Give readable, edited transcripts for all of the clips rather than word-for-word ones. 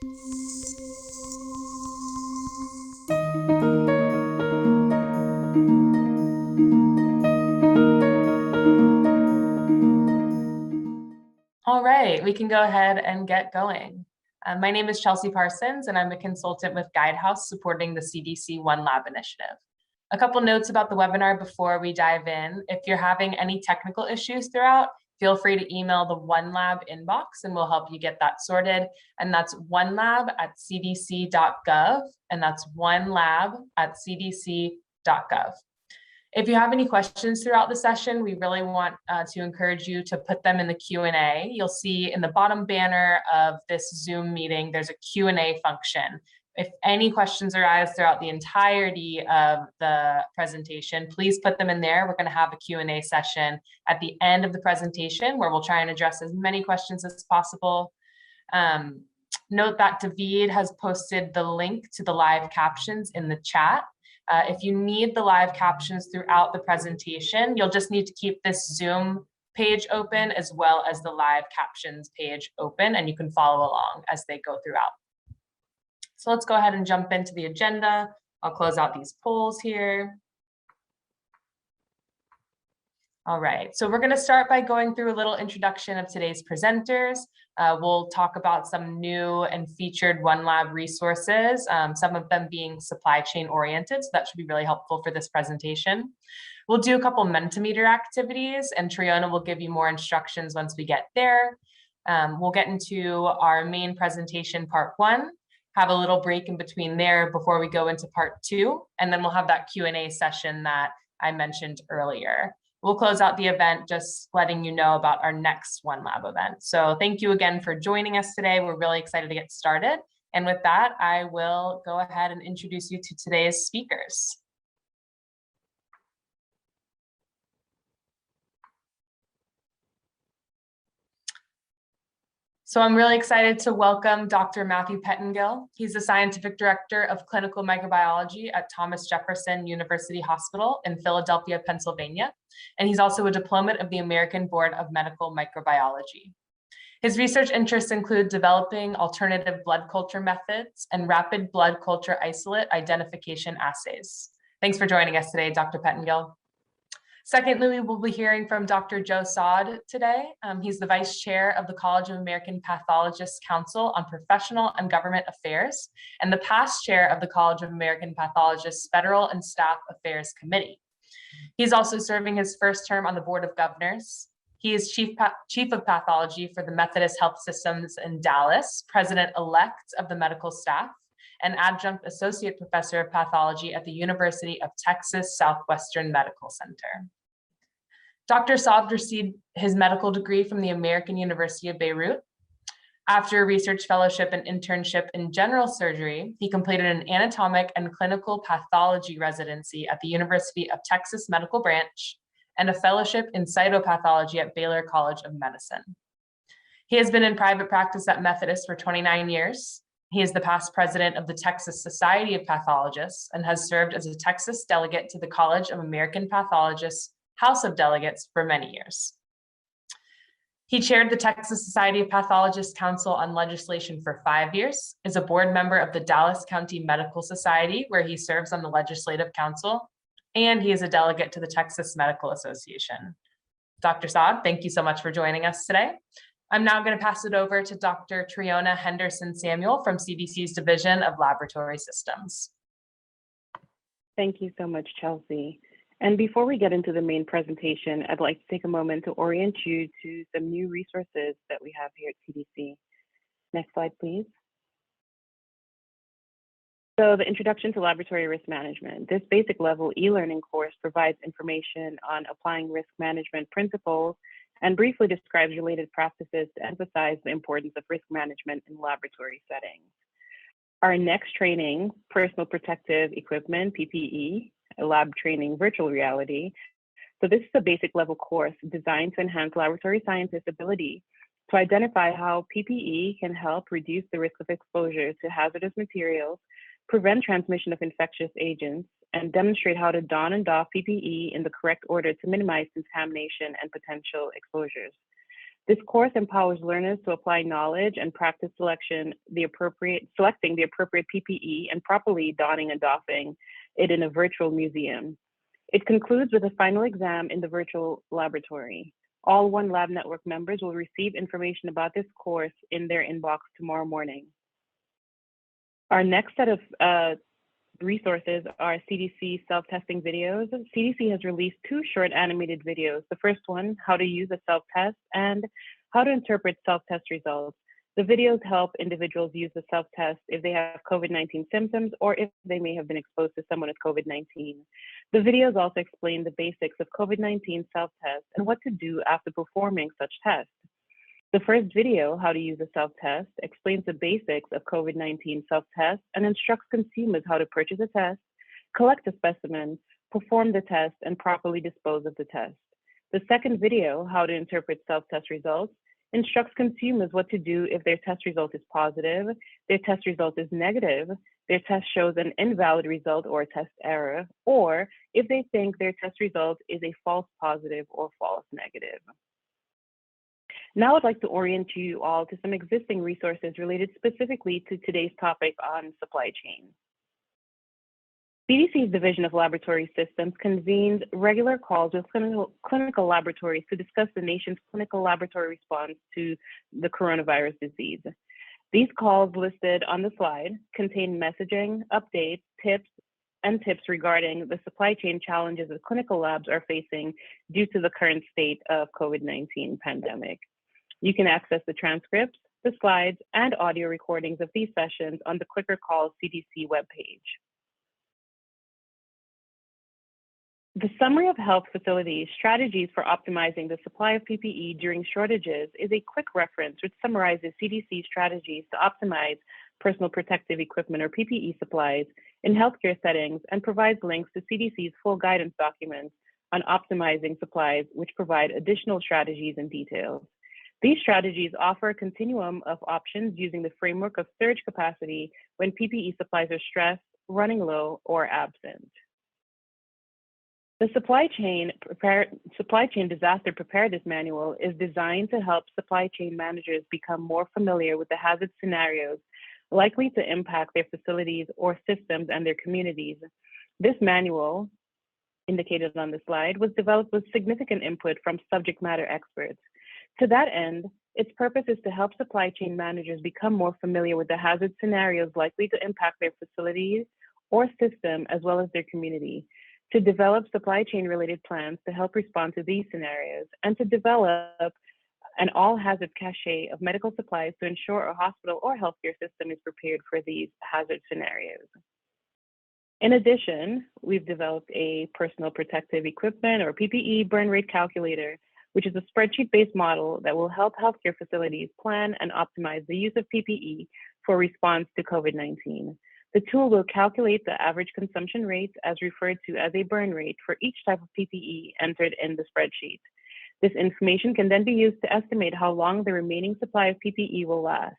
All right, we can go ahead and get going. My name is Chelsea Parsons, and I'm a consultant with Guidehouse supporting the CDC One Lab initiative. A couple notes about the webinar before we dive in. If you're having any technical issues throughout, feel free to email the One Lab inbox and we'll help you get that sorted. And that's onelab@cdc.gov, and that's onelab@cdc.gov. If you have any questions throughout the session, we really want to encourage you to put them in the Q&A. You'll see in the bottom banner of this Zoom meeting, there's a Q&A function. If any questions arise throughout the entirety of the presentation, please put them in there. We're going to have a Q&A session at the end of the presentation where we'll try and address as many questions as possible. Note that David has posted the link to the live captions in the chat. If you need the live captions throughout the presentation, you'll just need to keep this Zoom page open as well as the live captions page open, and you can follow along as they go throughout. So let's go ahead and jump into the agenda. I'll close out these polls here. All right, so we're going to start by going through a little introduction of today's presenters. We'll talk about some new and featured One Lab resources, some of them being supply chain oriented, so that should be really helpful for this presentation. We'll do a couple Mentimeter activities, and Triona will give you more instructions once we get there. We'll get into our main presentation, part 1, have a little break in between there before we go into part 2, and then we'll have that Q&A session that I mentioned earlier. We'll close out the event just letting you know about our next One Lab event. So thank you again for joining us today. We're really excited to get started. And with that, I will go ahead and introduce you to today's speakers. So I'm really excited to welcome Dr. Matthew Pettengill. He's the Scientific Director of Clinical Microbiology at Thomas Jefferson University Hospital in Philadelphia, Pennsylvania. And he's also a diplomate of the American Board of Medical Microbiology. His research interests include developing alternative blood culture methods and rapid blood culture isolate identification assays. Thanks for joining us today, Dr. Pettengill. Secondly, we will be hearing from Dr. Joe Saad today. He's the Vice Chair of the College of American Pathologists Council on Professional and Government Affairs and the past Chair of the College of American Pathologists Federal and Staff Affairs Committee. He's also serving his first term on the Board of Governors. He is Chief of Pathology for the Methodist Health Systems in Dallas, President-elect of the medical staff, and Adjunct Associate Professor of Pathology at the University of Texas Southwestern Medical Center. Dr. Saad received his medical degree from the American University of Beirut. After a research fellowship and internship in general surgery, he completed an anatomic and clinical pathology residency at the University of Texas Medical Branch and a fellowship in cytopathology at Baylor College of Medicine. He has been in private practice at Methodist for 29 years. He is the past president of the Texas Society of Pathologists and has served as a Texas delegate to the College of American Pathologists House of Delegates for many years. He chaired the Texas Society of Pathologists Council on Legislation for 5 years, is a board member of the Dallas County Medical Society, where he serves on the Legislative Council, and he is a delegate to the Texas Medical Association. Dr. Saad, thank you so much for joining us today. I'm now going to pass it over to Dr. Triona Henderson-Samuel from CDC's Division of Laboratory Systems. Thank you so much, Chelsea. And before we get into the main presentation, I'd like to take a moment to orient you to some new resources that we have here at CDC. Next slide, please. So the Introduction to Laboratory Risk Management. This basic level e-learning course provides information on applying risk management principles and briefly describes related practices to emphasize the importance of risk management in laboratory settings. Our next training, Personal Protective Equipment, PPE, lab training, virtual reality. So this is a basic level course designed to enhance laboratory scientists' ability to identify how PPE can help reduce the risk of exposure to hazardous materials, prevent transmission of infectious agents, and demonstrate how to don and doff PPE in the correct order to minimize contamination and potential exposures. This course empowers learners to apply knowledge and practice selecting the appropriate PPE and properly donning and doffing it in a virtual museum. It concludes with a final exam in the virtual laboratory. All One Lab Network members will receive information about this course in their inbox tomorrow morning. Our next set of resources are CDC self-testing videos. CDC has released 2 short animated videos. The first one, how to use a self-test, and how to interpret self-test results. The videos help individuals use the self-test if they have COVID-19 symptoms or if they may have been exposed to someone with COVID-19. The videos also explain the basics of COVID-19 self-test and what to do after performing such tests. The first video, how to use a self-test, explains the basics of COVID-19 self-test and instructs consumers how to purchase a test, collect a specimen, perform the test, and properly dispose of the test. The second video, how to interpret self-test results, instructs consumers what to do if their test result is positive, their test result is negative, their test shows an invalid result or a test error, or if they think their test result is a false positive or false negative. Now I'd like to orient you all to some existing resources related specifically to today's topic on supply chain. CDC's Division of Laboratory Systems convenes regular calls with clinical laboratories to discuss the nation's clinical laboratory response to the coronavirus disease. These calls listed on the slide contain messaging, updates, tips regarding the supply chain challenges that clinical labs are facing due to the current state of COVID-19 pandemic. You can access the transcripts, the slides, and audio recordings of these sessions on the Clicker Call CDC webpage. The Summary of Health Facilities Strategies for Optimizing the Supply of PPE During Shortages is a quick reference which summarizes CDC strategies to optimize personal protective equipment or PPE supplies in healthcare settings and provides links to CDC's full guidance documents on optimizing supplies, which provide additional strategies and details. These strategies offer a continuum of options using the framework of surge capacity when PPE supplies are stressed, running low, or absent. The Supply Chain Disaster Preparedness Manual is designed to help supply chain managers become more familiar with the hazard scenarios likely to impact their facilities or systems and their communities. This manual, indicated on the slide, was developed with significant input from subject matter experts. To that end, its purpose is to help supply chain managers become more familiar with the hazard scenarios likely to impact their facilities or system as well as their community, to develop supply chain related plans to help respond to these scenarios, and to develop an all hazard cache of medical supplies to ensure a hospital or healthcare system is prepared for these hazard scenarios. In addition, we've developed a personal protective equipment or PPE burn rate calculator, which is a spreadsheet-based model that will help healthcare facilities plan and optimize the use of PPE for response to COVID-19. The tool will calculate the average consumption rates as referred to as a burn rate for each type of PPE entered in the spreadsheet. This information can then be used to estimate how long the remaining supply of PPE will last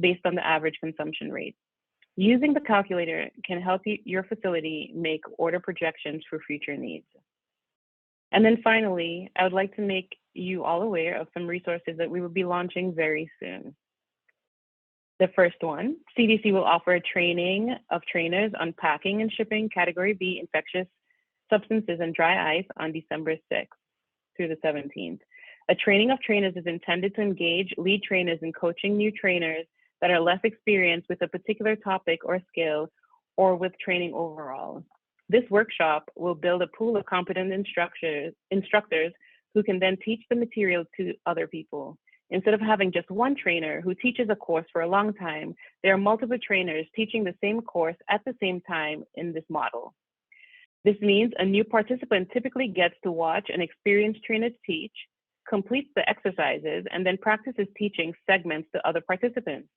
based on the average consumption rate. Using the calculator can help your facility make order projections for future needs. And then finally, I would like to make you all aware of some resources that we will be launching very soon. The first one, CDC will offer a training of trainers on packing and shipping Category B infectious substances and dry ice on December 6th through the 17th. A training of trainers is intended to engage lead trainers in coaching new trainers that are less experienced with a particular topic or skill or with training overall. This workshop will build a pool of competent instructors who can then teach the material to other people. Instead of having just one trainer who teaches a course for a long time, there are multiple trainers teaching the same course at the same time in this model. This means a new participant typically gets to watch an experienced trainer teach, completes the exercises, and then practices teaching segments to other participants.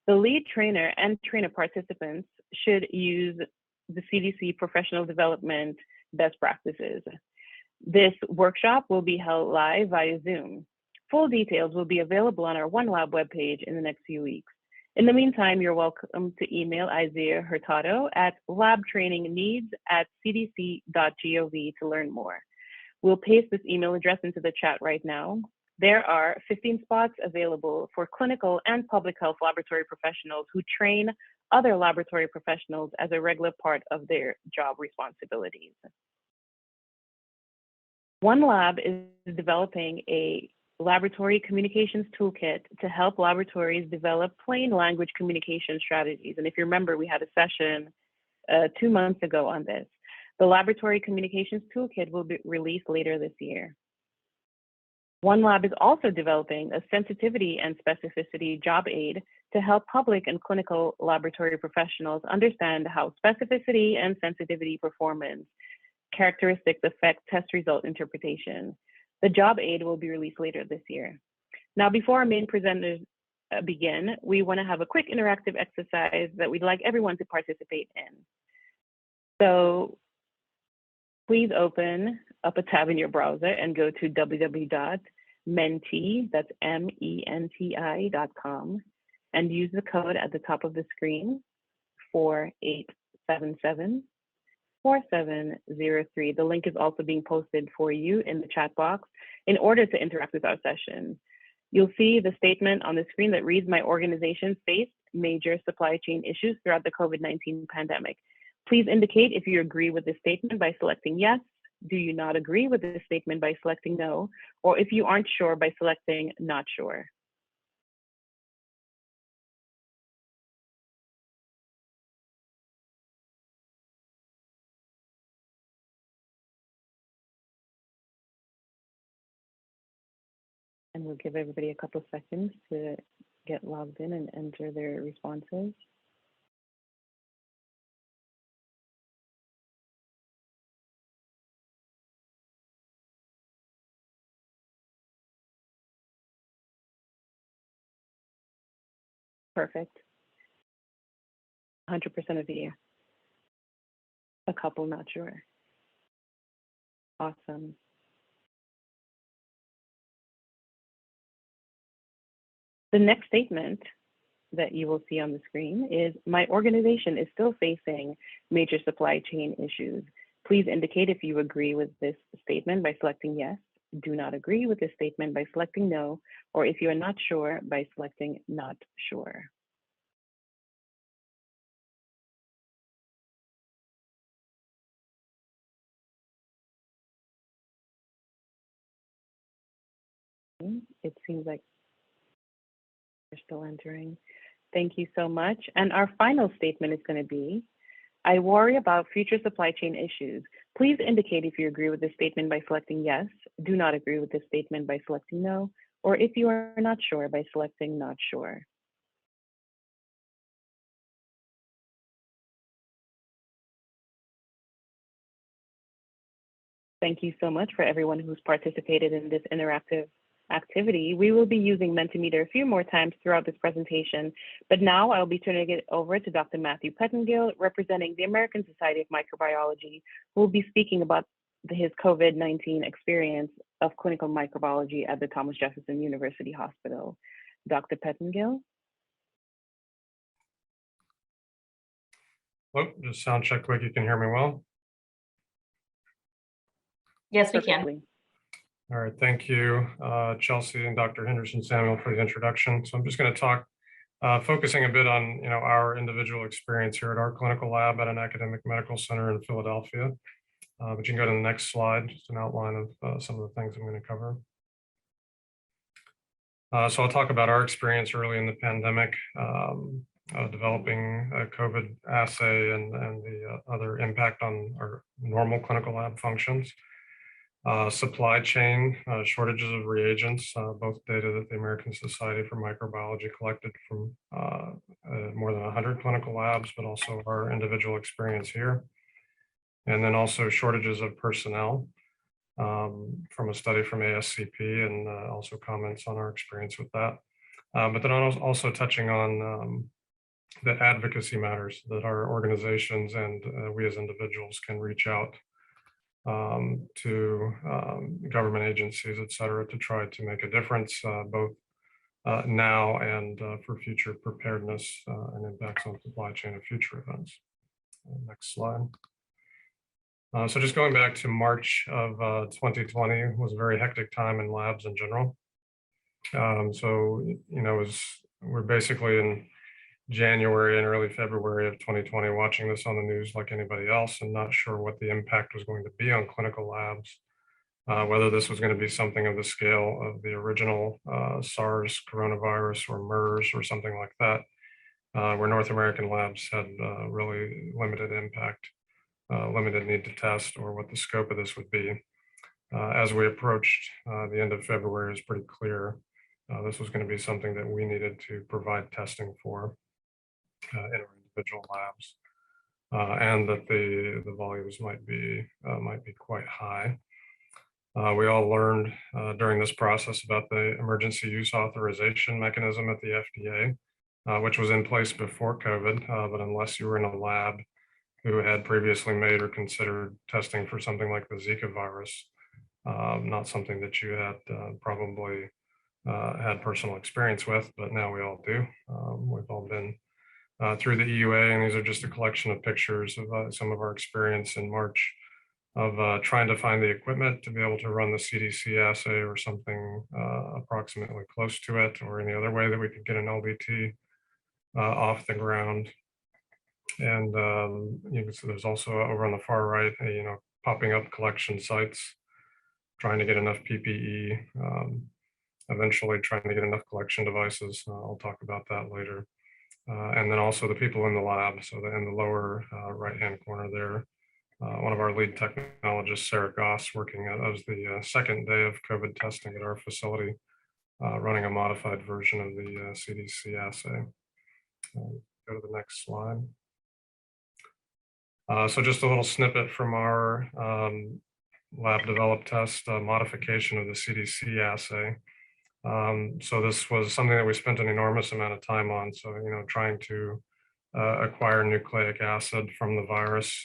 The lead trainer and trainer participants should use the CDC professional development best practices. This workshop will be held live via Zoom. Full details will be available on our OneLab webpage in the next few weeks. In the meantime, you're welcome to email Isaiah Hurtado at labtrainingneeds@cdc.gov to learn more. We'll paste this email address into the chat right now. There are 15 spots available for clinical and public health laboratory professionals who train other laboratory professionals as a regular part of their job responsibilities. One lab is developing a laboratory communications toolkit to help laboratories develop plain language communication strategies. And if you remember, we had a session 2 months ago on this. The laboratory communications toolkit will be released later this year. One lab is also developing a sensitivity and specificity job aid to help public and clinical laboratory professionals understand how specificity and sensitivity performance characteristics affect test result interpretation. The job aid will be released later this year. Now, before our main presenters begin, we want to have a quick interactive exercise that we'd like everyone to participate in. So please open up a tab in your browser and go to www.menti, that's MENTI.com, and use the code at the top of the screen, 4877-4703. The link is also being posted for you in the chat box in order to interact with our session. You'll see the statement on the screen that reads, "My organization faced major supply chain issues throughout the COVID-19 pandemic." Please indicate if you agree with this statement by selecting yes, do you not agree with this statement by selecting no, or if you aren't sure by selecting not sure. And we'll give everybody a couple seconds to get logged in and enter their responses. Perfect. 100% of the year. A couple not sure. Awesome. The next statement that you will see on the screen is, "My organization is still facing major supply chain issues." Please indicate if you agree with this statement by selecting yes, do not agree with this statement by selecting no, or if you are not sure by selecting not sure. It seems like we're still entering. Thank you so much. And our final statement is going to be, "I worry about future supply chain issues." Please indicate if you agree with this statement by selecting yes, do not agree with this statement by selecting no, or if you are not sure by selecting not sure. Thank you so much for everyone who's participated in this interactive activity. We will be using Mentimeter a few more times throughout this presentation, but now I'll be turning it over to Dr. Matthew Pettengill, representing the American Society of Microbiology, who will be speaking about his COVID-19 experience of clinical microbiology at the Thomas Jefferson University Hospital. Dr. Pettengill? Oh, just sound check quick. You can hear me well? Yes, we Perfectly. can. All right, thank you, Chelsea and Dr. Henderson Samuel for the introduction. So I'm just going to talk, focusing a bit on our individual experience here at our clinical lab at an academic medical center in Philadelphia. But you can go to the next slide, just an outline of some of the things I'm going to cover. So I'll talk about our experience early in the pandemic, developing a COVID assay and the other impact on our normal clinical lab functions. Supply chain, shortages of reagents, both data that the American Society for Microbiology collected from more than 100 clinical labs, but also our individual experience here. And then also shortages of personnel from a study from ASCP, and also comments on our experience with that. But then also touching on the advocacy matters that our organizations and we as individuals can reach out to government agencies, et cetera, to try to make a difference both now and for future preparedness and impacts on supply chain of future events. Next slide. So just going back to March of 2020 was a very hectic time in labs in general. So, we're basically in January and early February of 2020 watching this on the news like anybody else and not sure what the impact was going to be on clinical labs, whether this was going to be something of the scale of the original SARS coronavirus or MERS or something like that, where North American labs had really limited impact, limited need to test, or what the scope of this would be. As we approached the end of February, it was pretty clear this was going to be something that we needed to provide testing for in our individual labs, and that the volumes might be quite high. We all learned during this process about the emergency use authorization mechanism at the FDA, which was in place before COVID, but unless you were in a lab who had previously made or considered testing for something like the Zika virus, not something that you had probably had personal experience with, but now we all do. We've all been through the EUA, and these are just a collection of pictures of some of our experience in March of trying to find the equipment to be able to run the CDC assay or something approximately close to it, or any other way that we could get an LDT off the ground. And you can see there's also over on the far right, popping up collection sites, trying to get enough PPE, eventually trying to get enough collection devices. I'll talk about that later. And then also the people in the lab. So in the lower right-hand corner there, one of our lead technologists, Sarah Goss, working at was the second day of COVID testing at our facility, running a modified version of the CDC assay. Go to the next slide. So just a little snippet from our lab developed test modification of the CDC assay. So this was something that we spent an enormous amount of time on. So, trying to acquire nucleic acid from the virus,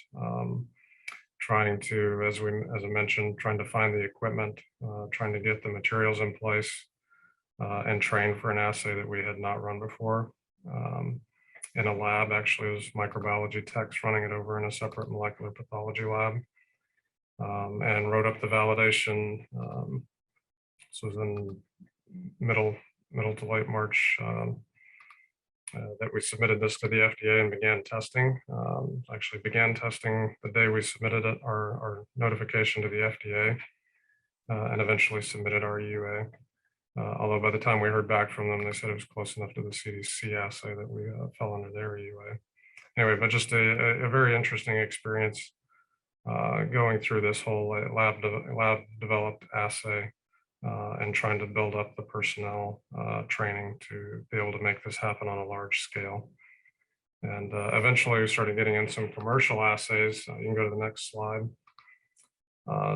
trying to, as I mentioned, trying to find the equipment, trying to get the materials in place, and train for an assay that we had not run before. In a lab, actually, it was microbiology techs running it over in a separate molecular pathology lab, and wrote up the validation. This was in middle to late March that we submitted this to the FDA and began testing. Actually began testing the day we submitted it, our notification to the FDA, and eventually submitted our EUA. Although by the time we heard back from them, they said it was close enough to the CDC assay that we fell under their EUA. Anyway, but just a very interesting experience going through this whole lab developed assay, and trying to build up the personnel training to be able to make this happen on a large scale. And eventually we started getting in some commercial assays. You can go to the next slide.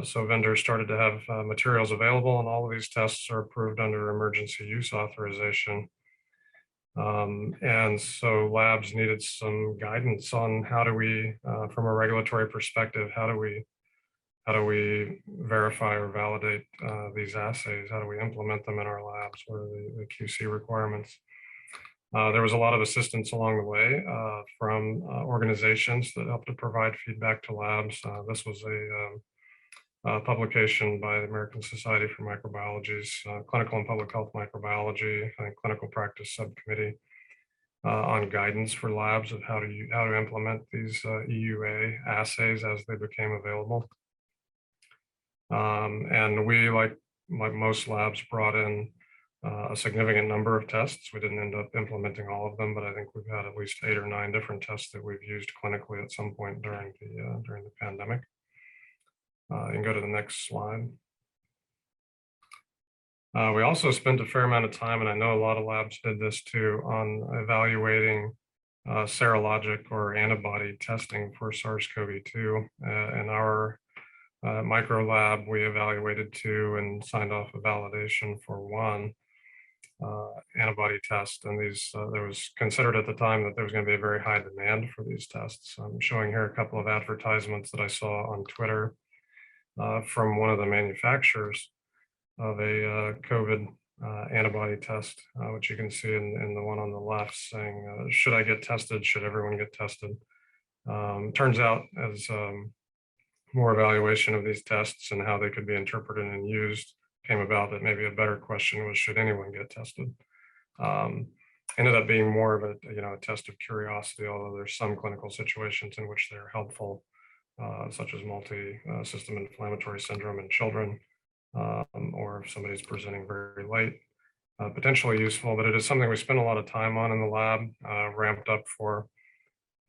So vendors started to have materials available, and all of these tests are approved under emergency use authorization. And so labs needed some guidance on how do we, from a regulatory perspective, how do we verify or validate these assays? How do we implement them in our labs? What are the QC requirements? There was a lot of assistance along the way from organizations that helped to provide feedback to labs. This was a publication by the American Society for Microbiology's Clinical and Public Health Microbiology, I think, Clinical Practice Subcommittee on guidance for labs of how to implement these EUA assays as they became available. And we, like most labs, brought in a significant number of tests. We didn't end up implementing all of them, but I think we've had at least 8 or 9 different tests that we've used clinically at some point during the pandemic. You can go to the next slide. We also spent a fair amount of time, and I know a lot of labs did this too, on evaluating serologic or antibody testing for SARS-CoV-2. In our micro lab, we evaluated 2 and signed off a validation for 1 antibody test. And these, there was considered at the time that there was going to be a very high demand for these tests. I'm showing here a couple of advertisements that I saw on Twitter from one of the manufacturers of a COVID antibody test, which you can see in the one on the left, saying, should I get tested? Should everyone get tested? Turns out, as more evaluation of these tests and how they could be interpreted and used, came about that maybe a better question was, should anyone get tested? Ended up being more of a test of curiosity, although there's some clinical situations in which they're helpful, such as multi-system inflammatory syndrome in children, or if somebody's presenting very late. Potentially useful, but it is something we spend a lot of time on in the lab, ramped up for,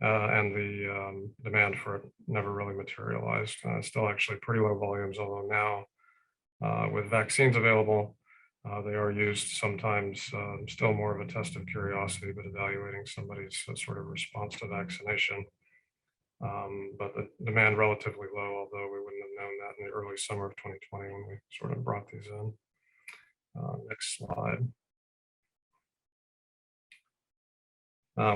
and the demand for it never really materialized. Still actually pretty low volumes, although now with vaccines available, they are used sometimes, still more of a test of curiosity, but evaluating somebody's sort of response to vaccination. But the demand relatively low, although we wouldn't have known that in the early summer of 2020 when we sort of brought these in. Next slide.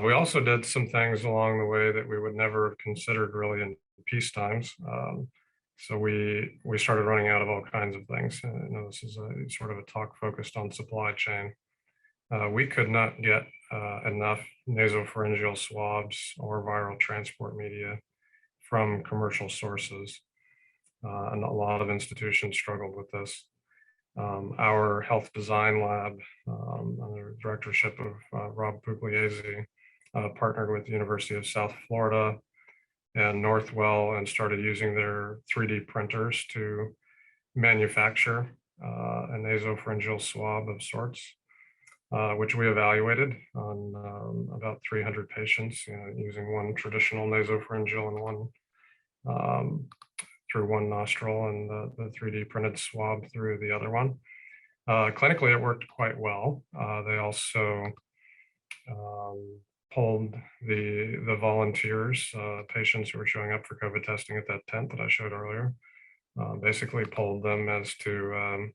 We also did some things along the way that we would never have considered really in peace times. So we started running out of all kinds of things. This is a sort of a talk focused on supply chain. We could not get enough nasopharyngeal swabs or viral transport media from commercial sources. And a lot of institutions struggled with this. Our health design lab, under the directorship of Rob Pugliese, partnered with the University of South Florida and Northwell and started using their 3D printers to manufacture a nasopharyngeal swab of sorts, which we evaluated on about 300 patients, using one traditional nasopharyngeal and one through one nostril, and the 3D printed swab through the other one. Clinically, it worked quite well. They also polled the volunteers, patients who were showing up for COVID testing at that tent that I showed earlier, basically polled them as to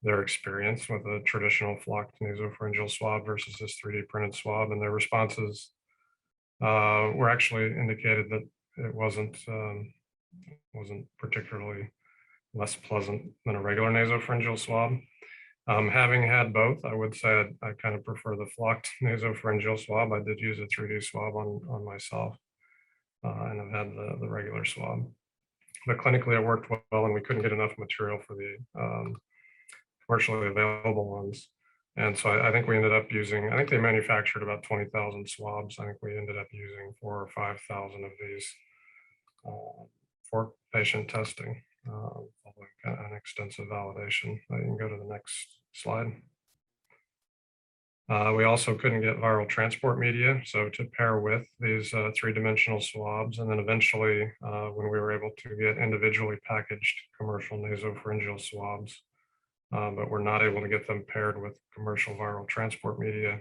their experience with a traditional flocked nasopharyngeal swab versus this 3D printed swab, and their responses were actually indicated that it wasn't particularly less pleasant than a regular nasopharyngeal swab. Having had both, I would say I kind of prefer the flocked nasopharyngeal swab. I did use a 3D swab on myself, and I've had the regular swab. But clinically, it worked well, and we couldn't get enough material for the commercially available ones. And so I think we ended up using, I think they manufactured about 20,000 swabs. I think we ended up using 4,000 or 5,000 of these for patient testing, an extensive validation. You can go to the next slide. We also couldn't get viral transport media, so to pair with these three-dimensional swabs, and then eventually when we were able to get individually packaged commercial nasopharyngeal swabs, but we're not able to get them paired with commercial viral transport media.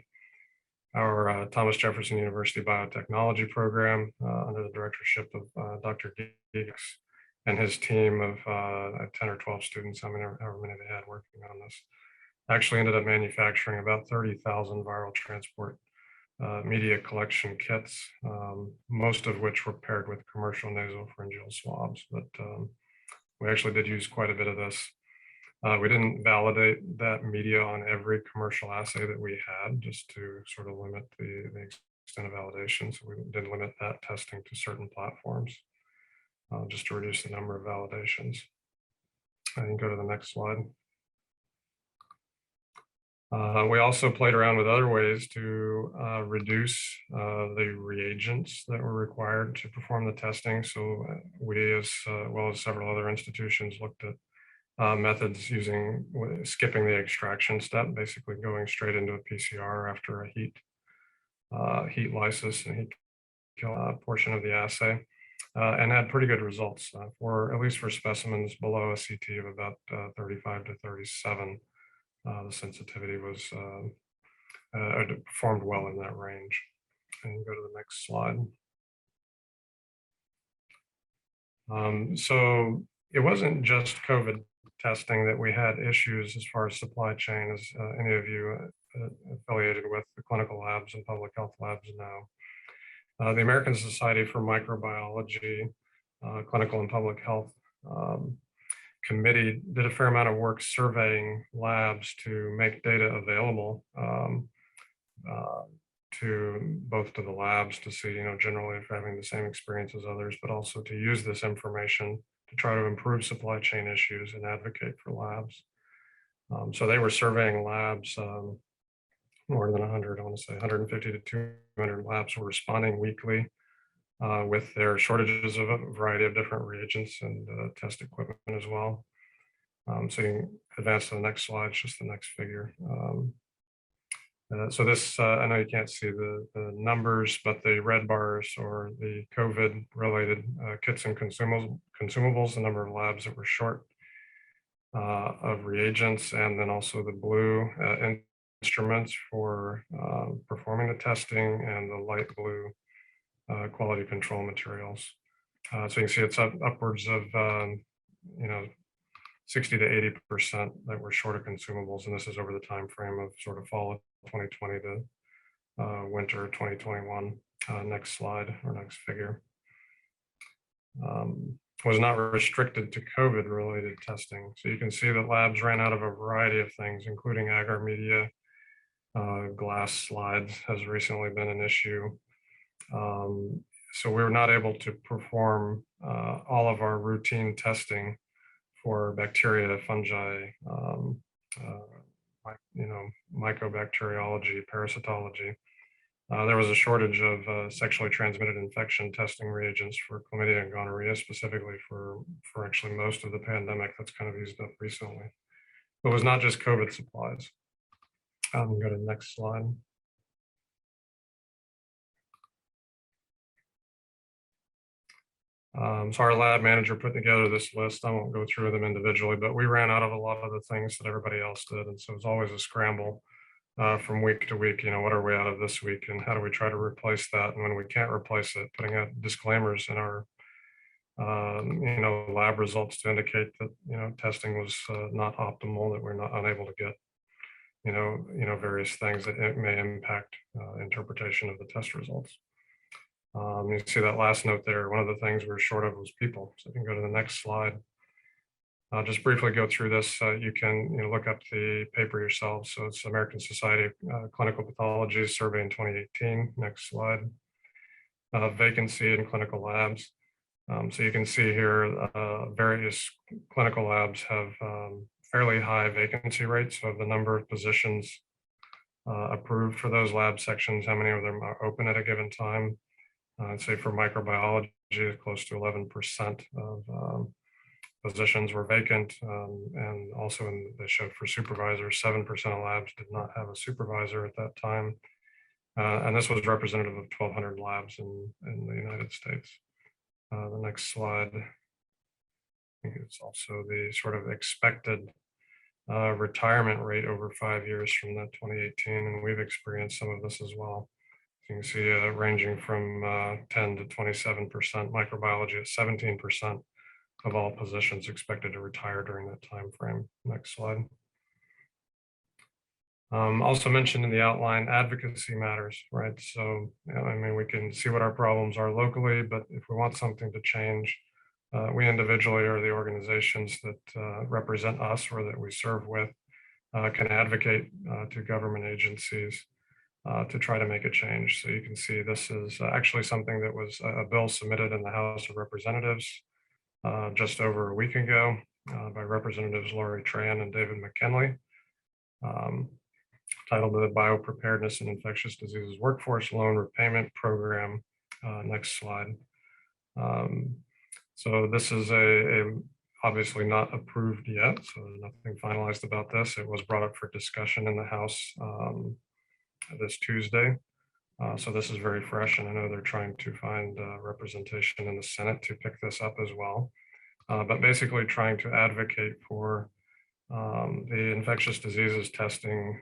Our Thomas Jefferson University Biotechnology program, under the directorship of Dr. Geeks and his team of 10 or 12 students, however many they had working on this, actually ended up manufacturing about 30,000 viral transport media collection kits, most of which were paired with commercial nasopharyngeal swabs. But we actually did use quite a bit of this. We didn't validate that media on every commercial assay that we had, just to sort of limit the extent of validation. So we did limit that testing to certain platforms, just to reduce the number of validations. I can go to the next slide. We also played around with other ways to reduce the reagents that were required to perform the testing. So we, as well as several other institutions, looked at methods skipping the extraction step, basically going straight into a PCR after a heat lysis and heat kill portion of the assay, and had pretty good results for at least for specimens below a CT of about 35 to 37. The sensitivity was performed well in that range. And go to the next slide. So it wasn't just COVID testing that we had issues as far as supply chain, as any of you affiliated with the clinical labs and public health labs know. The American Society for Microbiology, Clinical and Public Health Committee did a fair amount of work surveying labs to make data available to both to the labs to see, generally if having the same experience as others, but also to use this information to try to improve supply chain issues and advocate for labs. So they were surveying labs, more than 100, I want to say 150 to 200 labs were responding weekly with their shortages of a variety of different reagents and test equipment as well. So you can advance to the next slide, it's just the next figure. So this, I know you can't see the numbers, but the red bars or the COVID related kits and consumables, the number of labs that were short of reagents, and then also the blue instruments for performing the testing, and the light blue quality control materials. So you can see it's upwards of, 60 to 80% that were short of consumables, and this is over the time frame of sort of fall of 2020 to winter 2021. Next slide or next figure. Was not restricted to COVID related testing. So you can see that labs ran out of a variety of things, including agar media. Glass slides has recently been an issue. So we were not able to perform all of our routine testing for bacteria, fungi, mycobacteriology, parasitology. There was a shortage of sexually transmitted infection testing reagents for chlamydia and gonorrhea, specifically for actually most of the pandemic that's kind of eased up recently. But it was not just COVID supplies. Go to the next slide. So our lab manager put together this list. I won't go through them individually, but we ran out of a lot of the things that everybody else did. And so it was always a scramble from week to week. What are we out of this week, and how do we try to replace that? And when we can't replace it, putting out disclaimers in our lab results to indicate that testing was not optimal, that we're not unable to get various things that it may impact interpretation of the test results. You see that last note there. One of the things we were short of was people. So you can go to the next slide. I'll just briefly go through this. You can look up the paper yourselves. So it's American Society of Clinical Pathology survey in 2018. Next slide. Vacancy in clinical labs. So you can see here various clinical labs have fairly high vacancy rates. So the number of positions approved for those lab sections, how many of them are open at a given time? I'd say for microbiology, close to 11% of positions were vacant, and also they showed for supervisors, 7% of labs did not have a supervisor at that time, and this was representative of 1,200 labs in the United States. The next slide. I think it's also the sort of expected retirement rate over 5 years from that 2018, and we've experienced some of this as well. You can see ranging from 10 to 27%, microbiology at 17% of all positions expected to retire during that time frame. Next slide. Also mentioned in the outline, advocacy matters, right? So, we can see what our problems are locally, but if we want something to change, we individually or the organizations that represent us or that we serve with can advocate to government agencies to try to make a change. So you can see this is actually something that was a bill submitted in the House of Representatives just over a week ago by Representatives Lori Tran and David McKinley, titled the Preparedness and Infectious Diseases Workforce Loan Repayment Program. Next slide. So this is obviously not approved yet, so nothing finalized about this. It was brought up for discussion in the House this Tuesday. So this is very fresh, and I know they're trying to find representation in the Senate to pick this up as well. But basically trying to advocate for the infectious diseases testing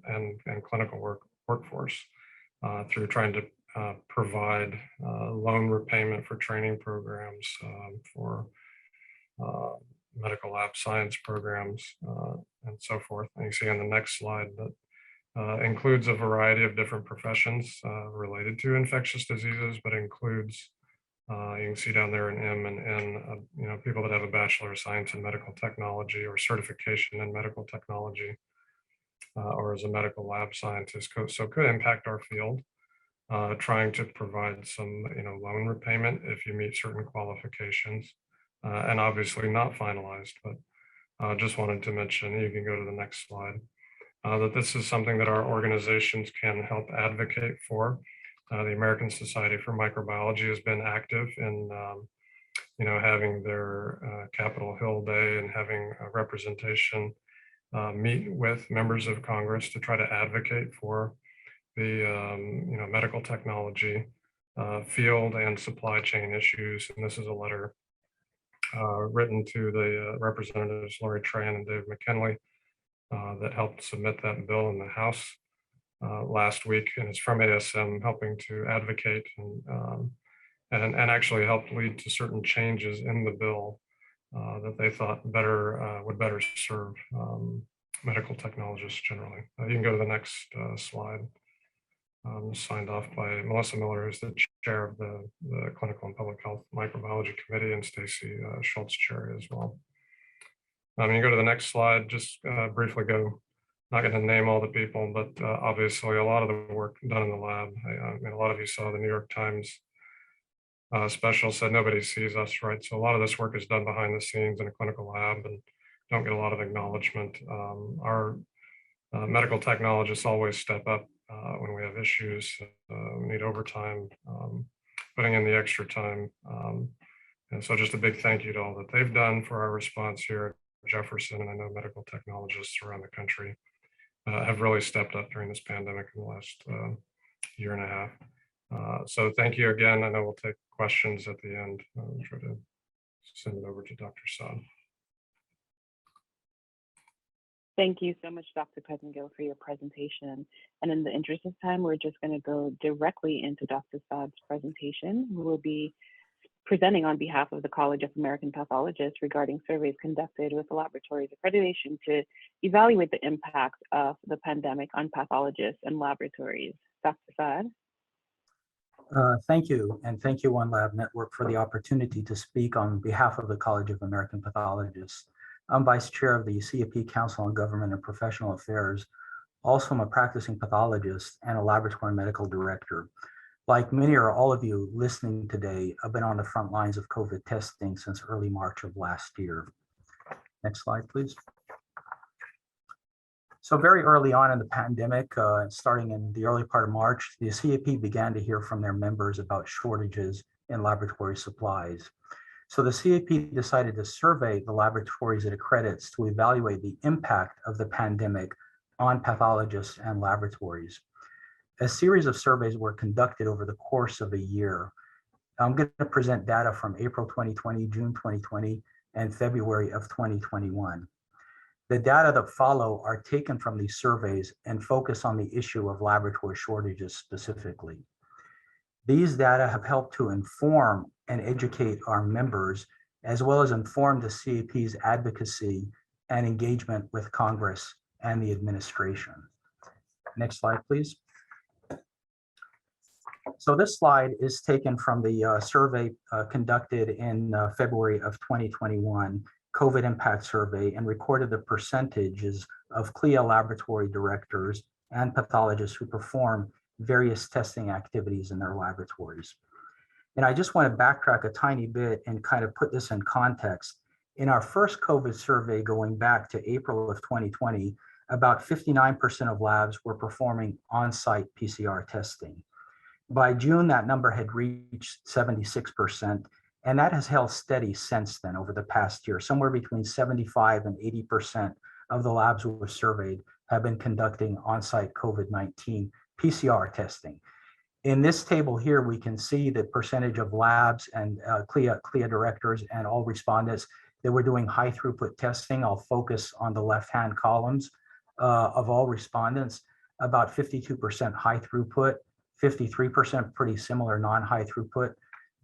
and clinical workforce through trying to provide loan repayment for training programs, for medical lab science programs, and so forth. And you see on the next slide that includes a variety of different professions related to infectious diseases, but includes, you can see down there an M and N, people that have a Bachelor of Science in Medical Technology or certification in medical technology, or as a medical lab scientist. So could impact our field, trying to provide some, loan repayment if you meet certain qualifications, and obviously not finalized, but Just wanted to mention, you can go to the next slide, that this is something that our organizations can help advocate for. The American Society for Microbiology has been active in having their Capitol Hill Day and having a representation meet with members of Congress to try to advocate for the medical technology field and supply chain issues. And this is a letter written to the representatives Lori Tran and Dave McKinley that helped submit that bill in the House last week, and it's from ASM helping to advocate and actually help lead to certain changes in the bill that they thought would better serve medical technologists generally. You can go to the next slide. Signed off by Melissa Miller, who's the chair of the Clinical and Public Health Microbiology Committee, and Stacy Schultz chair as well. You go to the next slide, just briefly go. Not going to name all the people, but obviously a lot of the work done in the lab. A lot of you saw the New York Times special said nobody sees us, right? So a lot of this work is done behind the scenes in a clinical lab and don't get a lot of acknowledgement. Our medical technologists always step up when we have issues. We need overtime, putting in the extra time. And so just a big thank you to all that they've done for our response here at Jefferson. And I know medical technologists around the country have really stepped up during this pandemic in the last year and a half. So thank you again. I know we'll take questions at the end. I'll try to send it over to Dr. Saad. Thank you so much, Dr. Pettengill, for your presentation. And in the interest of time, we're just going to go directly into Dr. Saad's presentation, who will be presenting on behalf of the College of American Pathologists regarding surveys conducted with the laboratory's accreditation to evaluate the impact of the pandemic on pathologists and laboratories. Dr. Saad. Thank you, and thank you, One Lab Network, for the opportunity to speak on behalf of the College of American Pathologists. I'm Vice Chair of the CAP Council on Government and Professional Affairs. Also, I'm a practicing pathologist and a laboratory medical director. Like many or all of you listening today, I've been on the front lines of COVID testing since early March of last year. Next slide, please. So very early on in the pandemic, starting in the early part of March, the CAP began to hear from their members about shortages in laboratory supplies. So the CAP decided to survey the laboratories it accredits to evaluate the impact of the pandemic on pathologists and laboratories. A series of surveys were conducted over the course of a year. I'm going to present data from April 2020, June 2020, and February of 2021. The data that follow are taken from these surveys and focus on the issue of laboratory shortages specifically. These data have helped to inform and educate our members, as well as inform the CAP's advocacy and engagement with Congress and the administration. Next slide, please. So this slide is taken from the survey conducted in February of 2021, COVID impact survey, and recorded the percentages of CLIA laboratory directors and pathologists who perform various testing activities in their laboratories. And I just want to backtrack a tiny bit and kind of put this in context. In our first COVID survey going back to April of 2020, about 59% of labs were performing on-site PCR testing. By June, that number had reached 76%, and that has held steady since then over the past year. Somewhere between 75 and 80% of the labs who were surveyed have been conducting on-site COVID-19 PCR testing. In this table here, we can see the percentage of labs and CLIA directors and all respondents that were doing high throughput testing. I'll focus on the left-hand columns of all respondents, about 52% high throughput, 53% pretty similar non-high throughput,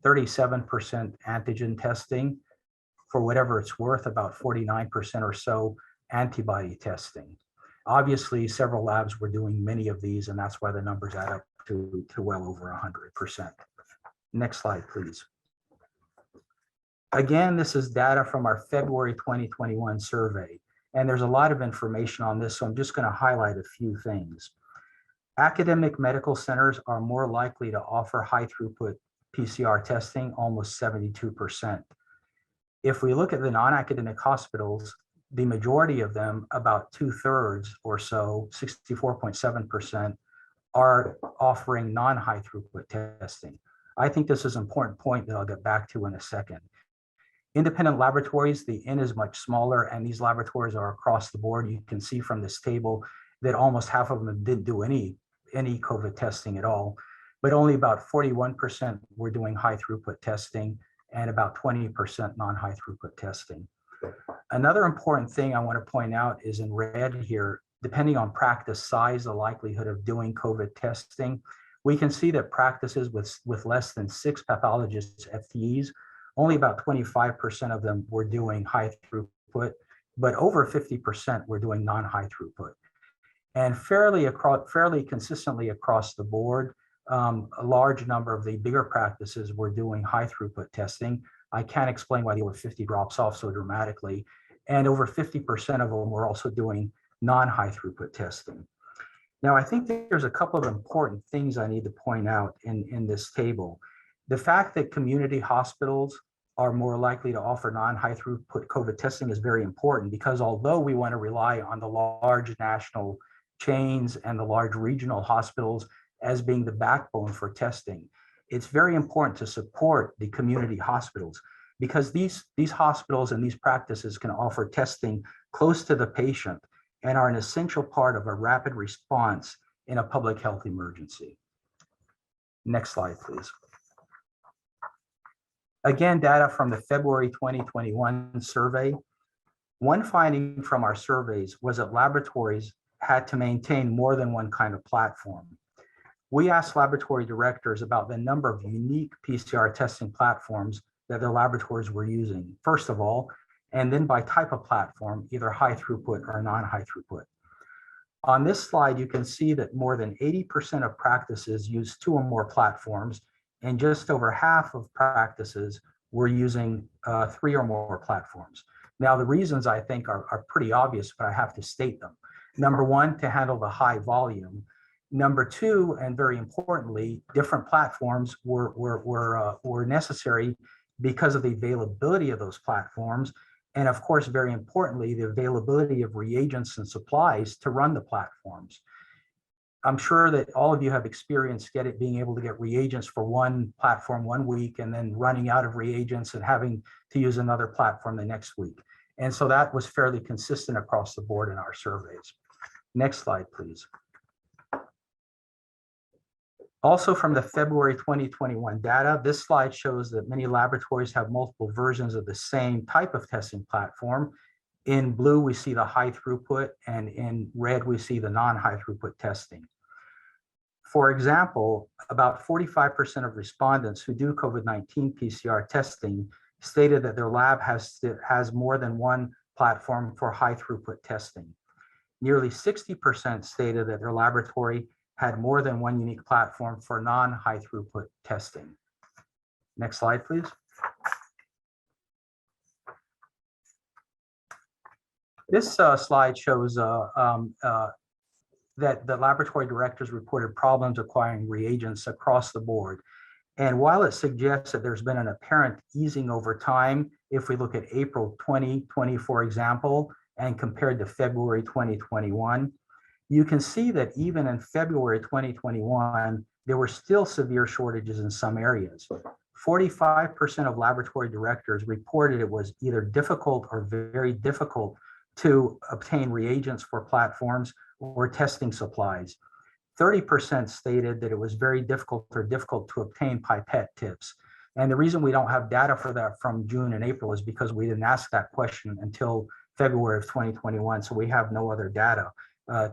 37% antigen testing, for whatever it's worth, about 49% or so antibody testing. Obviously, several labs were doing many of these, and that's why the numbers add up to well over 100%. Next slide, please. Again, this is data from our February 2021 survey, and there's a lot of information on this, so I'm just going to highlight a few things. Academic medical centers are more likely to offer high throughput PCR testing, almost 72%. If we look at the non-academic hospitals, the majority of them, about 2/3 or so, 64.7%, are offering non-high throughput testing. I think this is an important point that I'll get back to in a second. Independent laboratories, the N is much smaller, and these laboratories are across the board. You can see from this table that almost half of them didn't do any COVID testing at all, but only about 41% were doing high throughput testing and about 20% non-high throughput testing. Another important thing I want to point out is in red here, depending on practice size, the likelihood of doing COVID testing, we can see that practices with less than 6 pathologists FTEs, only about 25% of them were doing high throughput, but over 50% were doing non-high throughput. And fairly consistently across the board, a large number of the bigger practices were doing high throughput testing. I can't explain why the over 50 drops off so dramatically. And over 50% of them were also doing non-high throughput testing. Now, I think there's a couple of important things I need to point out in this table. The fact that community hospitals are more likely to offer non-high throughput COVID testing is very important, because although we want to rely on the large national chains and the large regional hospitals as being the backbone for testing, it's very important to support the community hospitals, because these hospitals and these practices can offer testing close to the patient and are an essential part of a rapid response in a public health emergency. Next slide, please. Again, data from the February 2021 survey. One finding from our surveys was that laboratories had to maintain more than one kind of platform. We asked laboratory directors about the number of unique PCR testing platforms that their laboratories were using, first of all, and then by type of platform, either high throughput or non-high throughput. On this slide, you can see that more than 80% of practices use 2 or more platforms, and just over half of practices were using 3 or more platforms. Now, the reasons I think are pretty obvious, but I have to state them. Number one, to handle the high volume. Number two, and very importantly, different platforms were necessary because of the availability of those platforms. And of course, very importantly, the availability of reagents and supplies to run the platforms. I'm sure that all of you have experienced being able to get reagents for one platform 1 week and then running out of reagents and having to use another platform the next week. And so that was fairly consistent across the board in our surveys. Next slide, please. Also from the February 2021 data, this slide shows that many laboratories have multiple versions of the same type of testing platform. In blue, we see the high throughput, and in red, we see the non-high throughput testing. For example, about 45% of respondents who do COVID-19 PCR testing stated that their lab has more than one platform for high throughput testing. Nearly 60% stated that their laboratory had more than one unique platform for non-high throughput testing. Next slide, please. This slide shows that the laboratory directors reported problems acquiring reagents across the board. And while it suggests that there's been an apparent easing over time, if we look at April 2020, for example, and compared to February 2021, you can see that even in February 2021, there were still severe shortages in some areas. 45% of laboratory directors reported it was either difficult or very difficult to obtain reagents for platforms or testing supplies. 30% stated that it was very difficult to obtain pipette tips. And the reason we don't have data for that from June and April is because we didn't ask that question until February of 2021, so we have no other data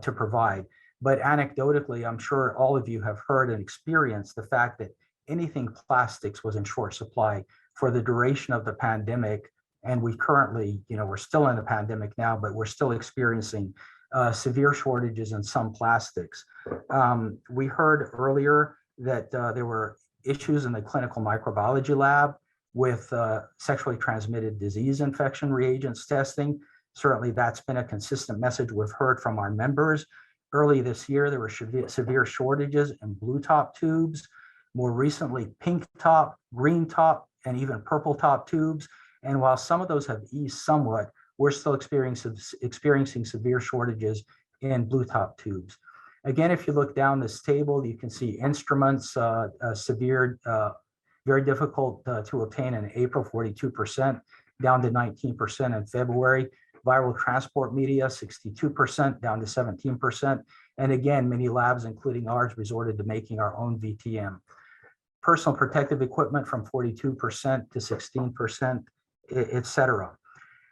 to provide. But anecdotally, I'm sure all of you have heard and experienced the fact that anything plastics was in short supply for the duration of the pandemic. And we currently, we're still in the pandemic now, but we're still experiencing severe shortages in some plastics. We heard earlier that there were issues in the clinical microbiology lab with sexually transmitted disease infection reagents testing. Certainly that's been a consistent message we've heard from our members. Early this year, there were severe shortages in blue top tubes, more recently pink top, green top, and even purple top tubes. And while some of those have eased somewhat, we're still experiencing severe shortages in blue top tubes. Again, if you look down this table, you can see instruments, severe, very difficult to obtain in April, 42%, down to 19% in February. Viral transport media, 62%, down to 17%. And again, many labs, including ours, resorted to making our own VTM. Personal protective equipment from 42% to 16%, et cetera.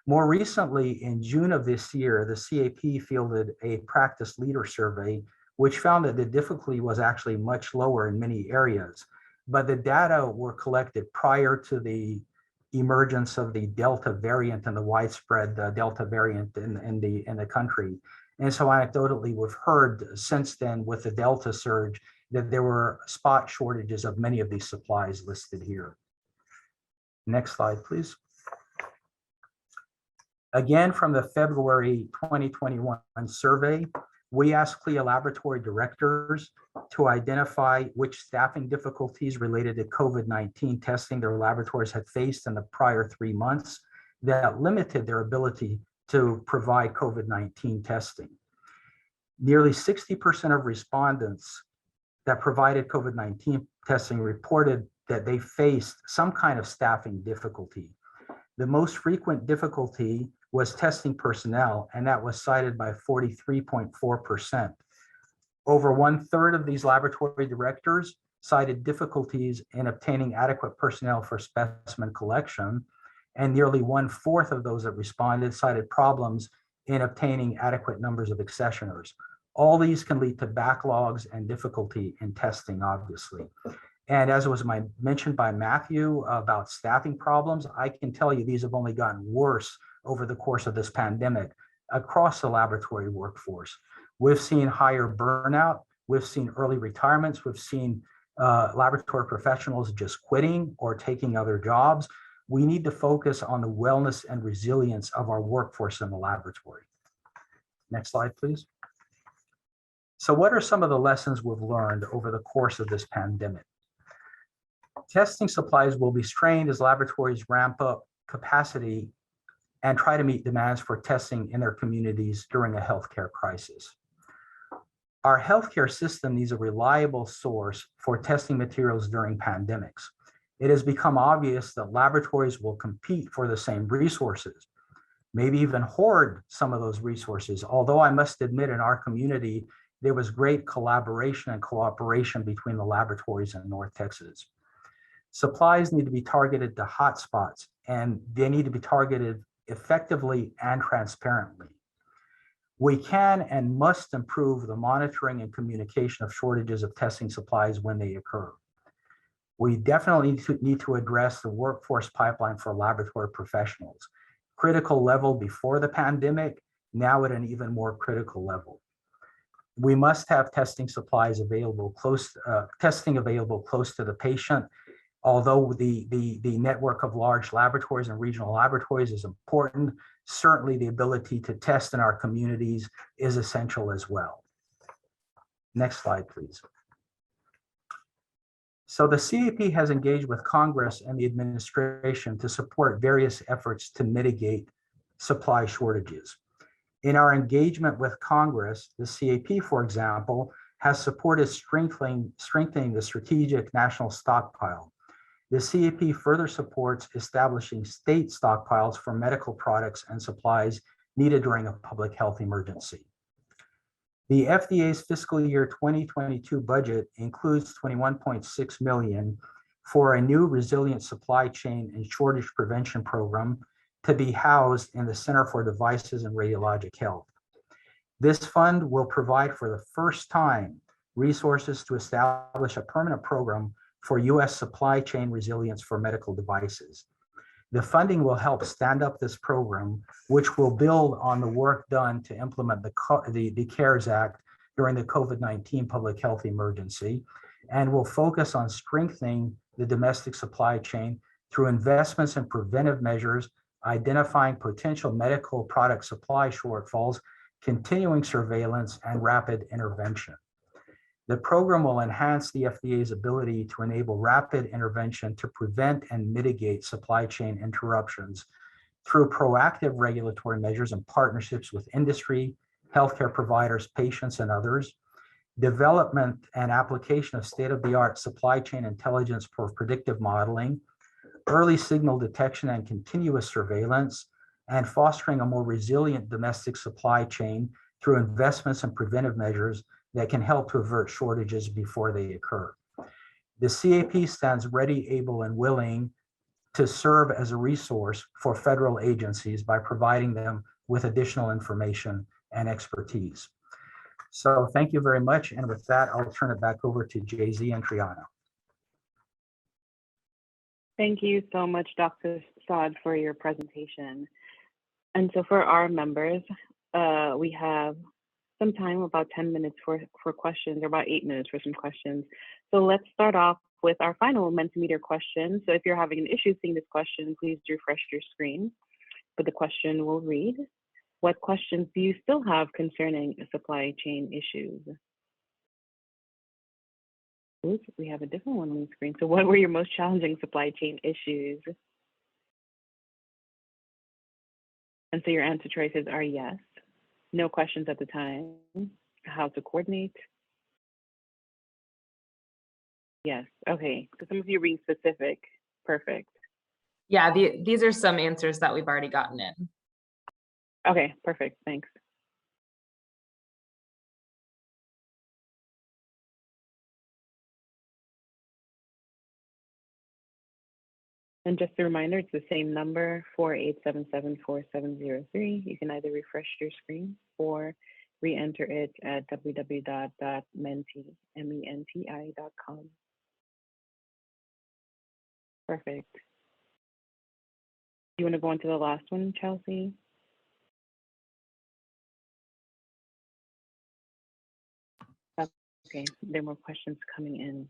More recently, in June of this year, the CAP fielded a practice leader survey, which found that the difficulty was actually much lower in many areas. But the data were collected prior to the emergence of the Delta variant and the widespread Delta variant in the country. And so anecdotally, we've heard since then with the Delta surge that there were spot shortages of many of these supplies listed here. Next slide, please. Again, from the February 2021 survey, we asked CLIA laboratory directors to identify which staffing difficulties related to COVID-19 testing their laboratories had faced in the prior 3 months that limited their ability to provide COVID-19 testing. Nearly 60% of respondents that provided COVID-19 testing reported that they faced some kind of staffing difficulty. The most frequent difficulty was testing personnel, and that was cited by 43.4%. Over 1/3 of these laboratory directors cited difficulties in obtaining adequate personnel for specimen collection, and nearly 1/4 of those that responded cited problems in obtaining adequate numbers of accessioners. All these can lead to backlogs and difficulty in testing, obviously. And as was mentioned by Matthew about staffing problems, I can tell you these have only gotten worse over the course of this pandemic across the laboratory workforce. We've seen higher burnout, we've seen early retirements, we've seen laboratory professionals just quitting or taking other jobs. We need to focus on the wellness and resilience of our workforce in the laboratory. Next slide, please. So what are some of the lessons we've learned over the course of this pandemic? Testing supplies will be strained as laboratories ramp up capacity and try to meet demands for testing in their communities during a healthcare crisis. Our healthcare system needs a reliable source for testing materials during pandemics. It has become obvious that laboratories will compete for the same resources, maybe even hoard some of those resources. Although I must admit in our community, there was great collaboration and cooperation between the laboratories in North Texas. Supplies need to be targeted to hotspots, and they need to be targeted effectively and transparently. We can and must improve the monitoring and communication of shortages of testing supplies when they occur. We definitely need to address the workforce pipeline for laboratory professionals. Critical level before the pandemic, now at an even more critical level. We must have testing supplies available close to the patient. Although the network of large laboratories and regional laboratories is important, certainly the ability to test in our communities is essential as well. Next slide, please. So the CAP has engaged with Congress and the administration to support various efforts to mitigate supply shortages. In our engagement with Congress, the CAP, for example, has supported strengthening the strategic national stockpile. The CAP further supports establishing state stockpiles for medical products and supplies needed during a public health emergency. The FDA's fiscal year 2022 budget includes $21.6 million for a new resilient supply chain and shortage prevention program to be housed in the Center for Devices and Radiologic Health. This fund will provide for the first time resources to establish a permanent program for U.S. supply chain resilience for medical devices. The funding will help stand up this program, which will build on the work done to implement the CARES Act during the COVID-19 public health emergency, and will focus on strengthening the domestic supply chain through investments in preventive measures, identifying potential medical product supply shortfalls, continuing surveillance, and rapid intervention. The program will enhance the FDA's ability to enable rapid intervention to prevent and mitigate supply chain interruptions through proactive regulatory measures and partnerships with industry, healthcare providers, patients, and others, development and application of state-of-the-art supply chain intelligence for predictive modeling, early signal detection and continuous surveillance, and fostering a more resilient domestic supply chain through investments and preventive measures that can help to avert shortages before they occur. The CAP stands ready, able, and willing to serve as a resource for federal agencies by providing them with additional information and expertise. So thank you very much. And with that, I'll turn it back over to Jay-Z and Triana. Thank you so much, Dr. Saad, for your presentation. And so for our members, we have some time, about 10 minutes for questions, or about 8 minutes for some questions. So let's start off with our final Mentimeter question. So if you're having an issue seeing this question, please refresh your screen. But the question will read, what questions do you still have concerning supply chain issues? Oops, we have a different one on the screen. So what were your most challenging supply chain issues? And so your answer choices are yes, no questions at the time, how to coordinate. Yes, okay, so some of you are being specific, perfect. Yeah, these are some answers that we've already gotten in. Okay, perfect, thanks. And just a reminder, it's the same number, 48774703. You can either refresh your screen or re-enter it at www.menti.com. Perfect. You want to go on to the last one, Chelsea? Okay, there are more questions coming in.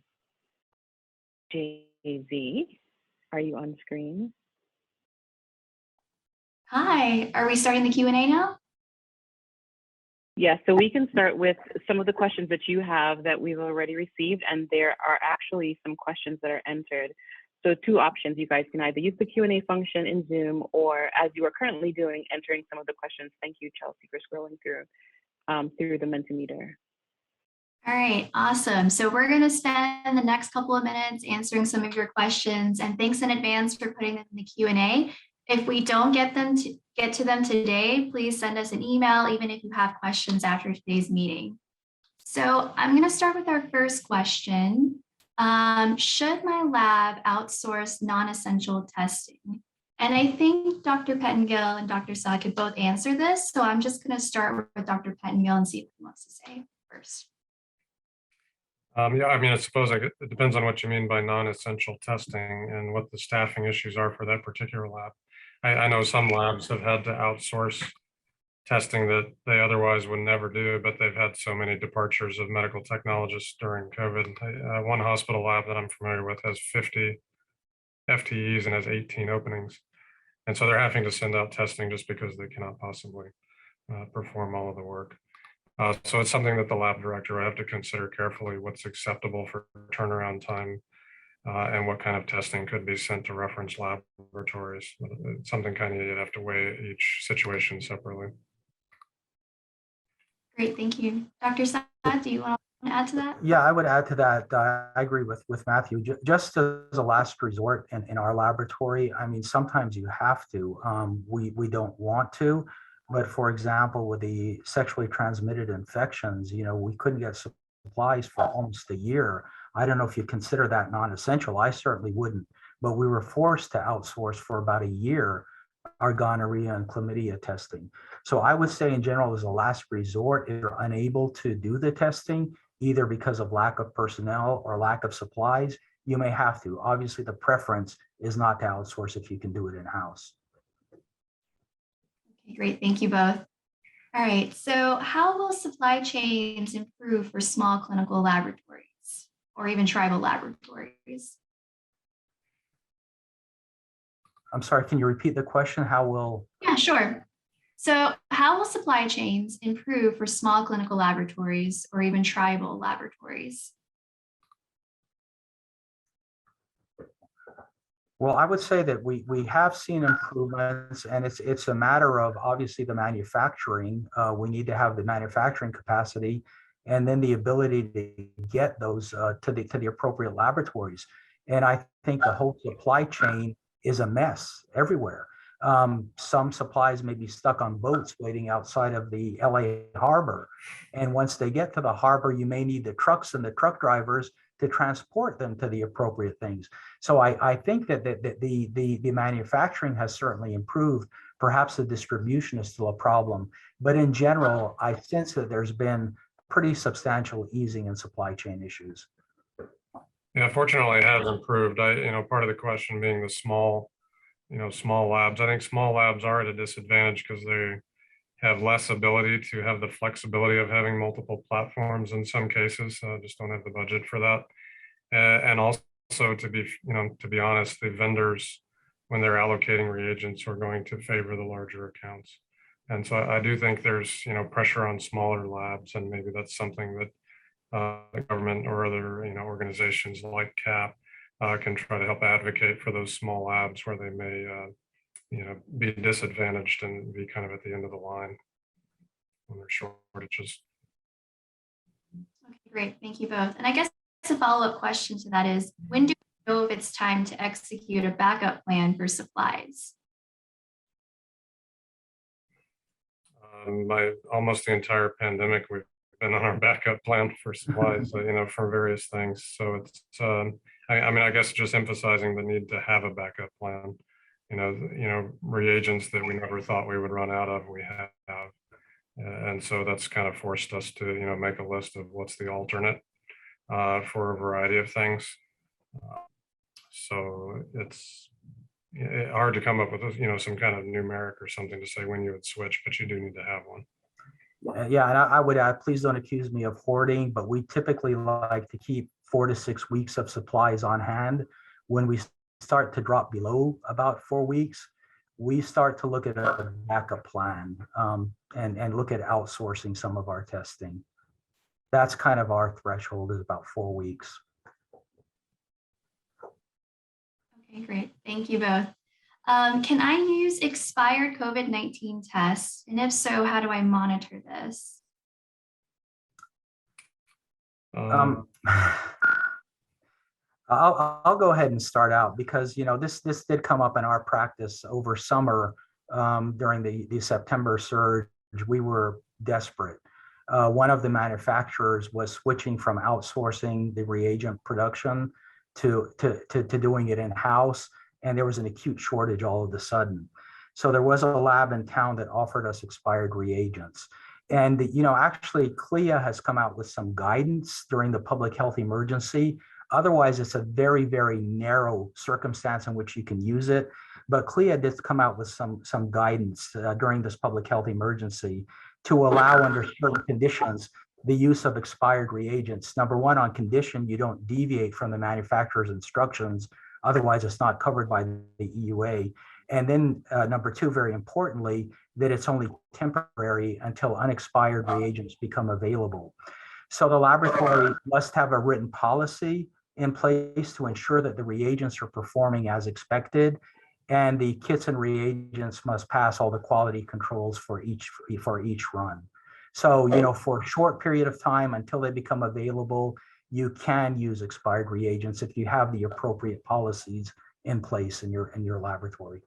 Jay-Z, are you on screen? Hi, are we starting the Q&A now? Yeah, so we can start with some of the questions that you have that we've already received, and there are actually some questions that are entered. So 2 options, you guys can either use the Q&A function in Zoom, or as you are currently doing, entering some of the questions. Thank you, Chelsea, for scrolling through the Mentimeter. All right, awesome. So we're going to spend the next couple of minutes answering some of your questions, and thanks in advance for putting them in the Q&A. If we don't get to them today, please send us an email, even if you have questions after today's meeting. So I'm going to start with our first question. Should my lab outsource non-essential testing? And I think Dr. Pettengill and Dr. Saad could both answer this. So I'm just going to start with Dr. Pettengill and see what he wants to say first. Yeah, I mean, I suppose it depends on what you mean by non-essential testing and what the staffing issues are for that particular lab. I know some labs have had to outsource testing that they otherwise would never do, but they've had so many departures of medical technologists during COVID. One hospital lab that I'm familiar with has 50 FTEs and has 18 openings. And so they're having to send out testing just because they cannot possibly perform all of the work. So it's something that the lab director would have to consider carefully, what's acceptable for turnaround time and what kind of testing could be sent to reference laboratories. It's something kind of you'd have to weigh each situation separately. Great, thank you. Dr. Saad, do you want to add to that? Yeah, I would add to that. I agree with Matthew. Just as a last resort in our laboratory, I mean, sometimes you have to. We don't want to. But for example, with the sexually transmitted infections, we couldn't get supplies for almost a year. I don't know if you consider that non-essential. I certainly wouldn't. But we were forced to outsource for about a year our gonorrhea and chlamydia testing. So I would say in general, as a last resort, if you're unable to do the testing, either because of lack of personnel or lack of supplies, you may have to. Obviously, the preference is not to outsource if you can do it in-house. Okay, great, thank you both. All right, so how will supply chains improve for small clinical laboratories or even tribal laboratories? I'm sorry, can you repeat the question? How will? Yeah, sure. So how will supply chains improve for small clinical laboratories or even tribal laboratories? Well, I would say that we have seen improvements, and it's a matter of obviously the manufacturing. We need to have the manufacturing capacity, and then the ability to get those to the appropriate laboratories. And I think the whole supply chain is a mess everywhere. Some supplies may be stuck on boats waiting outside of the LA harbor, and once they get to the harbor, you may need the trucks and the truck drivers to transport them to the appropriate things. So I think that the manufacturing has certainly improved. Perhaps the distribution is still a problem, but in general, I sense that there's been pretty substantial easing in supply chain issues. Yeah, fortunately, it has improved. Part of the question being the small labs. I think small labs are at a disadvantage because they have less ability to have the flexibility of having multiple platforms in some cases. Just don't have the budget for that. And also, to be honest, the vendors, when they're allocating reagents, are going to favor the larger accounts. And so I do think there's pressure on smaller labs, and maybe that's something that the government or other organizations like CAP can try to help advocate for those small labs where they may be disadvantaged and be kind of at the end of the line when there's shortages. Okay, great. Thank you both. And I guess a follow-up question to that is, when do we know if it's time to execute a backup plan for supplies? By almost the entire pandemic, we've been on our backup plan for supplies, for various things. So it's, I guess just emphasizing the need to have a backup plan. Reagents that we never thought we would run out of, we have. And so that's kind of forced us to, make a list of what's the alternate for a variety of things. So it's hard to come up with, some kind of numeric or something to say when you would switch, but you do need to have one. Yeah, and I would add, please don't accuse me of hoarding, but we typically like to keep 4 to 6 weeks of supplies on hand. When we start to drop below about 4 weeks, we start to look at a backup plan and look at outsourcing some of our testing. That's kind of our threshold, is about 4 weeks. Okay, great. Thank you both. Can I use expired COVID-19 tests? And if so, how do I monitor this? I'll go ahead and start out because this did come up in our practice over summer during the September surge. We were desperate. One of the manufacturers was switching from outsourcing the reagent production to doing it in-house, and there was an acute shortage all of a sudden. So there was a lab in town that offered us expired reagents. And actually CLIA has come out with some guidance during the public health emergency. Otherwise, it's a very, very narrow circumstance in which you can use it. But CLIA did come out with some guidance during this public health emergency to allow, under certain conditions, the use of expired reagents. Number one, on condition you don't deviate from the manufacturer's instructions. Otherwise, it's not covered by the EUA. And then number two, very importantly, that it's only temporary until unexpired reagents become available. So the laboratory must have a written policy in place to ensure that the reagents are performing as expected, and the kits and reagents must pass all the quality controls for each run. So, for a short period of time until they become available, you can use expired reagents if you have the appropriate policies in place in your laboratory.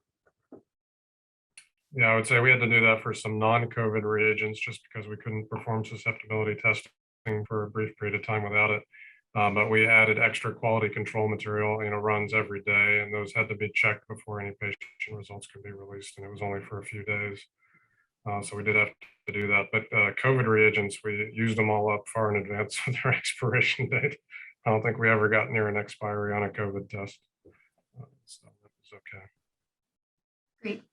Yeah, I would say we had to do that for some non-COVID reagents just because we couldn't perform susceptibility testing for a brief period of time without it. But we added extra quality control material, runs every day, and those had to be checked before any patient results could be released, and it was only for a few days. So we did have to do that. But COVID reagents, we used them all up far in advance of their expiration date. I don't think we ever got near an expiry on a COVID test. So that was okay. Great.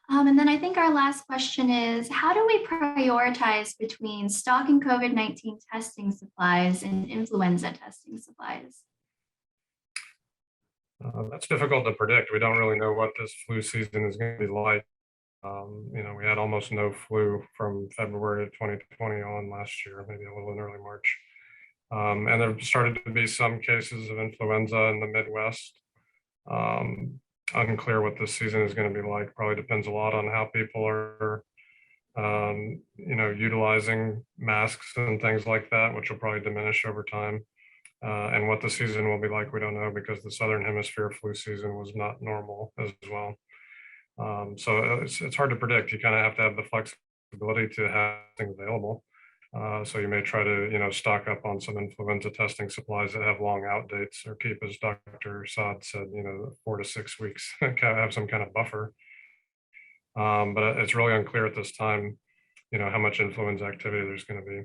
And then I think our last question is, how do we prioritize between stocking COVID-19 testing supplies and influenza testing supplies? That's difficult to predict. We don't really know what this flu season is going to be like. We had almost no flu from February of 2020 on last year, maybe a little in early March. And there started to be some cases of influenza in the Midwest. unclear what this season is going to be like. Probably depends a lot on how people are, utilizing masks and things like that, which will probably diminish over time. And what the season will be like, we don't know, because the Southern Hemisphere flu season was not normal as well. So it's hard to predict. You kind of have to have the flexibility to have things available. So you may try to, stock up on some influenza testing supplies that have long out dates, or keep, as Dr. Saad said, 4 to 6 weeks, have some kind of buffer. But it's really unclear at this time, how much influenza activity there's going to be.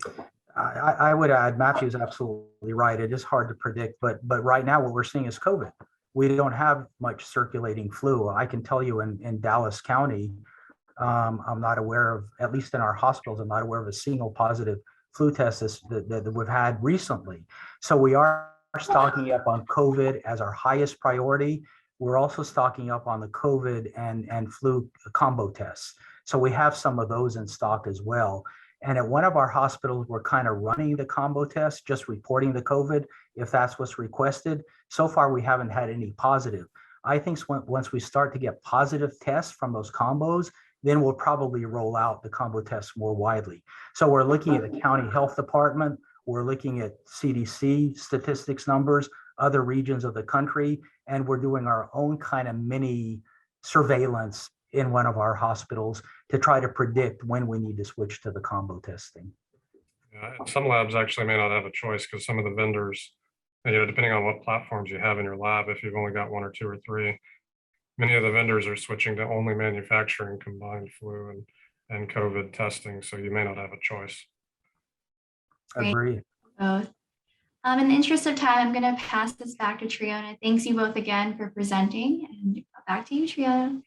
I would add, Matthew's absolutely right. It is hard to predict, but right now what we're seeing is COVID. We don't have much circulating flu. I can tell you in Dallas County, I'm not aware of, at least in our hospitals, I'm not aware of a single positive flu test that we've had recently. So we are stocking up on COVID as our highest priority. We're also stocking up on the COVID and flu combo tests. So we have some of those in stock as well. And at one of our hospitals, we're kind of running the combo test, just reporting the COVID if that's what's requested. So far, we haven't had any positive. I think once we start to get positive tests from those combos, then we'll probably roll out the combo tests more widely. So we're looking at the county health department, we're looking at CDC statistics numbers, other regions of the country, and we're doing our own kind of mini surveillance in one of our hospitals to try to predict when we need to switch to the combo testing. Yeah, some labs actually may not have a choice, because some of the vendors, depending on what platforms you have in your lab, if you've only got 1 or 2 or 3, many of the vendors are switching to only manufacturing combined flu and COVID testing, so you may not have a choice. Agree. Both. In the interest of time, I'm going to pass this back to Triona. Thanks you both again for presenting, and back to you, Triona.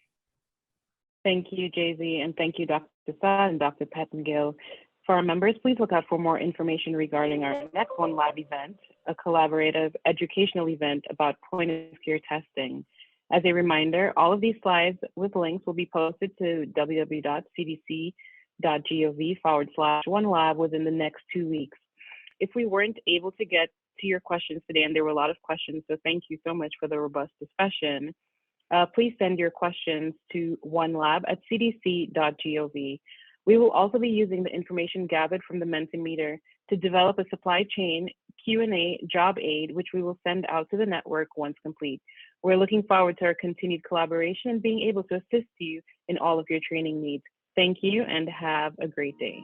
Thank you, Jay-Z, and thank you, Dr. Saad and Dr. Pettengill. For our members, please look out for more information regarding our next One Lab event, a collaborative educational event about point-of-care testing. As a reminder, all of these slides with links will be posted to www.cdc.gov/OneLab within the next 2 weeks. If we weren't able to get to your questions today, and there were a lot of questions, so thank you so much for the robust discussion, please send your questions to onelab@cdc.gov. We will also be using the information gathered from the Mentimeter to develop a supply chain Q&A job aid, which we will send out to the network once complete. We're looking forward to our continued collaboration and being able to assist you in all of your training needs. Thank you and have a great day.